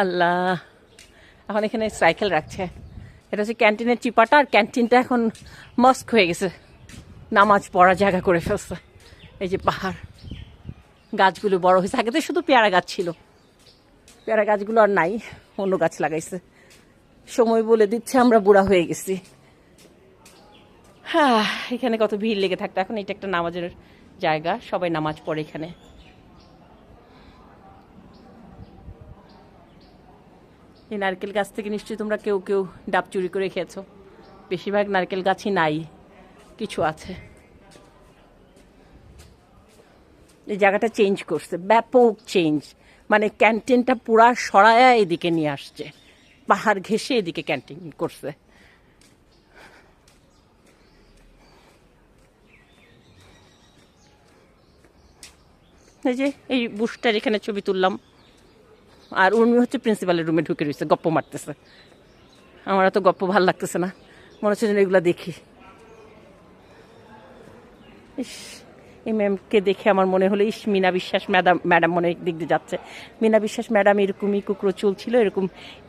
আল্লাহ, এখন এখানে সাইকেল রাখছে। এটা হচ্ছে ক্যান্টিনের চিপাটা, আর ক্যান্টিনটা এখন মস্ক হয়ে গেছে, নামাজ পড়ার জায়গা করে ফেলছে। এই যে পাহাড়, গাছগুলো বড় হয়েছে। আগে তো শুধু পেয়ারা গাছ ছিল, পেয়ারা গাছগুলো আর নাই, অন্য গাছ লাগাইছে। সময় বলে দিচ্ছে আমরা বুড়া হয়ে গেছি। হ্যাঁ, এখানে কত ভিড় লেগে থাকতো। এখন এটা একটা নামাজের জায়গা, সবাই নামাজ পড়ে এখানে। এই নারকেল গাছ থেকে নিশ্চয়ই তোমরা কেউ কেউ ডাব চুরি করে খেয়েছো। বেশিরভাগ নারকেল গাছই নাই, কিছু আছে। এই জায়গাটা চেঞ্জ করছে, ব্যাপক চেঞ্জ। মানে ক্যান্টিনটা পুরা সরায়া এদিকে নিয়ে আসছে, পাহাড় ঘেঁষে এদিকে ক্যান্টিন করছে। এই যে এই বুশটার এখানে ছবি তুললাম, আর উর্মি হচ্ছে প্রিন্সিপালের রুমে ঢুকে রয়েছে, গপ্প মারতেছে। আমার তো গপ্প ভাল লাগতেছে না, মনে হচ্ছে যেন এগুলো দেখি। ইস, এই ম্যামকে দেখে আমার মনে হলো, ইস মিনা বিশ্বাস ম্যাডাম মনে দিক দিয়ে যাচ্ছে। মিনা বিশ্বাস ম্যাডাম এরকমই কুকরো চুল ছিল, এরকম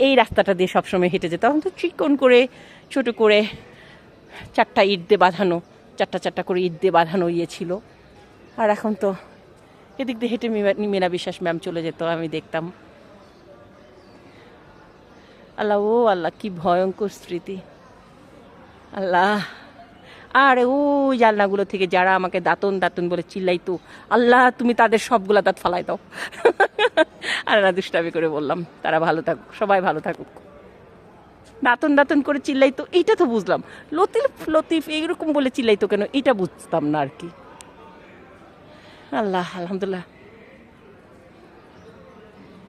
এই রাস্তাটা দিয়ে সবসময় হেঁটে যেত। তখন তো চিকন করে ছোট করে চারটা ইট দিয়ে বাঁধানো, চারটা করে ইট দিয়ে বাঁধানো ইয়ে ছিল। আর এখন তো এদিক দিয়ে হেঁটে মিনা বিশ্বাস ম্যাম চলে যেত, আমি দেখতাম। আল্লাহ, ও আল্লাহ, কি ভয়ঙ্কর স্মৃতি। আল্লাহ, আর ওই জানলাগুলো থেকে যারা আমাকে দাঁতন দাঁতন বলে চিল্লাইতো, আল্লাহ তুমি তাদের সবগুলা দাঁত ফালাই দাও। আর না, দুষ্টামি করে বললাম, তারা ভালো থাকুক, সবাই ভালো থাকুক। দাঁতন দাঁতন করে চিল্লাইতো, এইটা তো বুঝলাম। লতিফ লতিফ এইরকম বলে চিল্লাইতো কেন, এটা বুঝতাম না আর কি। আল্লাহ, আলহামদুলিল্লাহ।